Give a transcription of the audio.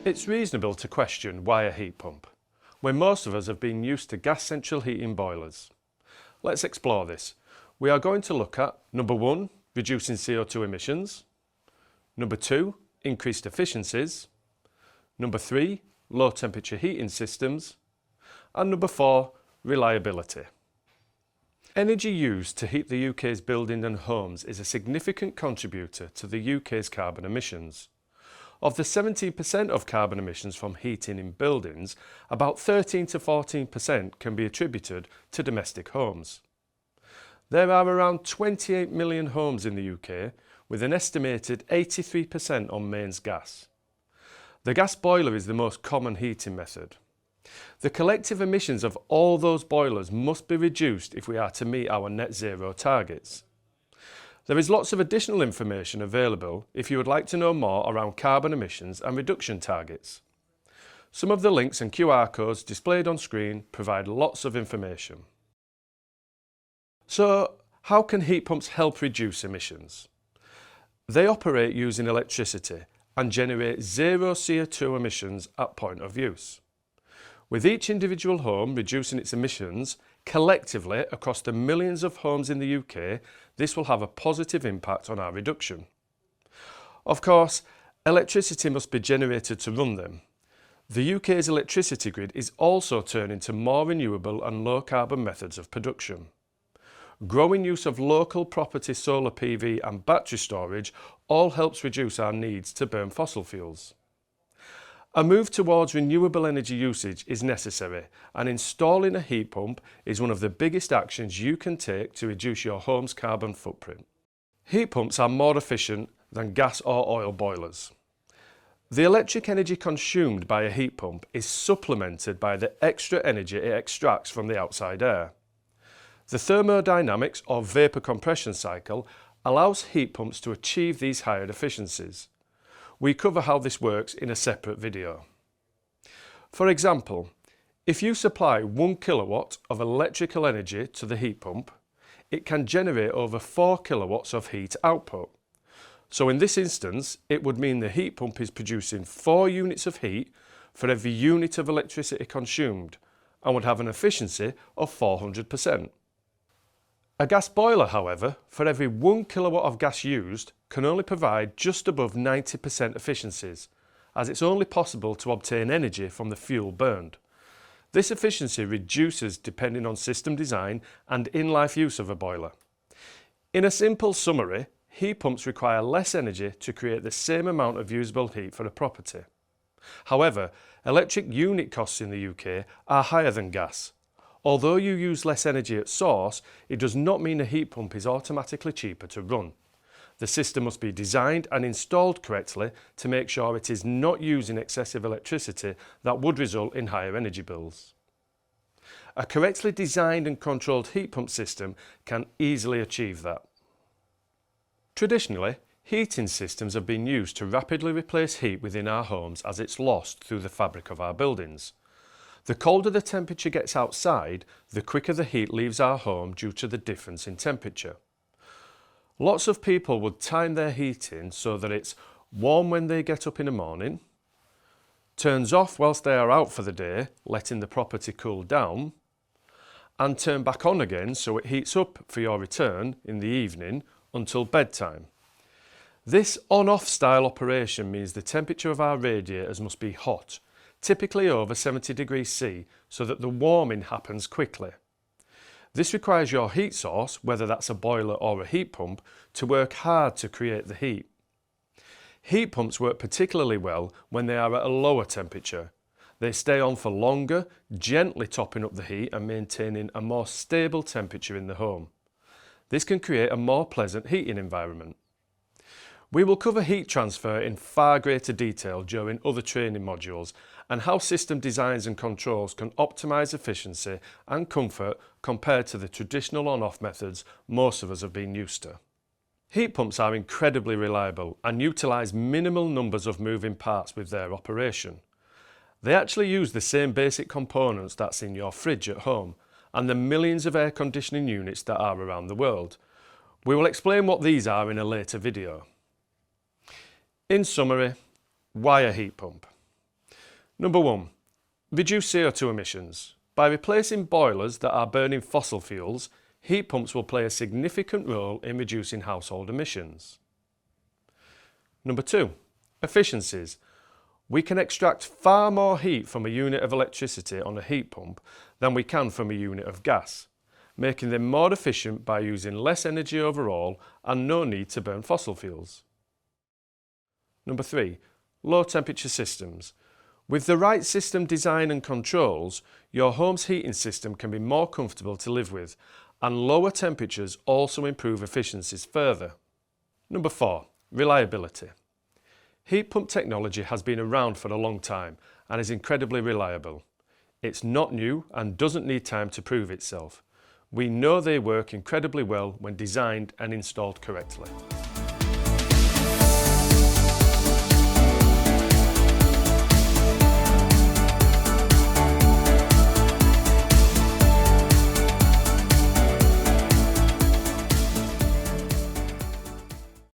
It's reasonable to question why a heat pump, when most of us have been used to gas central heating boilers. Let's explore this. We are going to look at number 1, reducing CO2 emissions, number 2, increased efficiencies, number 3, low temperature heating systems, and number 4, reliability. Energy used to heat the UK's buildings and homes is a significant contributor to the UK's carbon emissions. Of the 17% of carbon emissions from heating in buildings, about 13 to 14% can be attributed to domestic homes. There are around 28 million homes in the UK, with an estimated 83% on mains gas. The gas boiler is the most common heating method. The collective emissions of all those boilers must be reduced if we are to meet our net zero targets. There is lots of additional information available if you would like to know more around carbon emissions and reduction targets. Some of the links and QR codes displayed on screen provide lots of information. So, how can heat pumps help reduce emissions? They operate using electricity and generate zero CO2 emissions at point of use. With each individual home reducing its emissions, collectively across the millions of homes in the UK, this will have a positive impact on our reduction. Of course, electricity must be generated to run them. The UK's electricity grid is also turning to more renewable and low carbon methods of production. Growing use of local property solar PV and battery storage all helps reduce our needs to burn fossil fuels. A move towards renewable energy usage is necessary, and installing a heat pump is one of the biggest actions you can take to reduce your home's carbon footprint. Heat pumps are more efficient than gas or oil boilers. The electric energy consumed by a heat pump is supplemented by the extra energy it extracts from the outside air. The thermodynamics or vapour compression cycle allows heat pumps to achieve these higher efficiencies. We cover how this works in a separate video. For example, if you supply 1 kilowatt of electrical energy to the heat pump, it can generate over 4 kilowatts of heat output. So in this instance, it would mean the heat pump is producing 4 units of heat for every unit of electricity consumed and would have an efficiency of 400%. A gas boiler, however, for every 1 kilowatt of gas used, can only provide just above 90% efficiencies, as it's only possible to obtain energy from the fuel burned. This efficiency reduces depending on system design and in-life use of a boiler. In a simple summary, heat pumps require less energy to create the same amount of usable heat for a property. However, electric unit costs in the UK are higher than gas. Although you use less energy at source, it does not mean a heat pump is automatically cheaper to run. The system must be designed and installed correctly to make sure it is not using excessive electricity that would result in higher energy bills. A correctly designed and controlled heat pump system can easily achieve that. Traditionally, heating systems have been used to rapidly replace heat within our homes as it's lost through the fabric of our buildings. The colder the temperature gets outside, the quicker the heat leaves our home due to the difference in temperature. Lots of people would time their heating so that it's warm when they get up in the morning, turns off whilst they are out for the day, letting the property cool down, and turn back on again so it heats up for your return in the evening until bedtime. This on-off style operation means the temperature of our radiators must be hot, typically over 70 degrees C, so that the warming happens quickly. This requires your heat source, whether that's a boiler or a heat pump, to work hard to create the heat. Heat pumps work particularly well when they are at a lower temperature. They stay on for longer, gently topping up the heat and maintaining a more stable temperature in the home. This can create a more pleasant heating environment. We will cover heat transfer in far greater detail during other training modules and how system designs and controls can optimise efficiency and comfort compared to the traditional on-off methods most of us have been used to. Heat pumps are incredibly reliable and utilise minimal numbers of moving parts with their operation. They actually use the same basic components that's in your fridge at home and the millions of air conditioning units that are around the world. We will explain what these are in a later video. In summary, why a heat pump? Number 1. Reduce CO2 emissions. By replacing boilers that are burning fossil fuels, heat pumps will play a significant role in reducing household emissions. Number 2. Efficiencies. We can extract far more heat from a unit of electricity on a heat pump than we can from a unit of gas, making them more efficient by using less energy overall and no need to burn fossil fuels. Number 3. Low temperature systems. With the right system design and controls, your home's heating system can be more comfortable to live with, and lower temperatures also improve efficiencies further. Number 4. Reliability. Heat pump technology has been around for a long time and is incredibly reliable. It's not new and doesn't need time to prove itself. We know they work incredibly well when designed and installed correctly.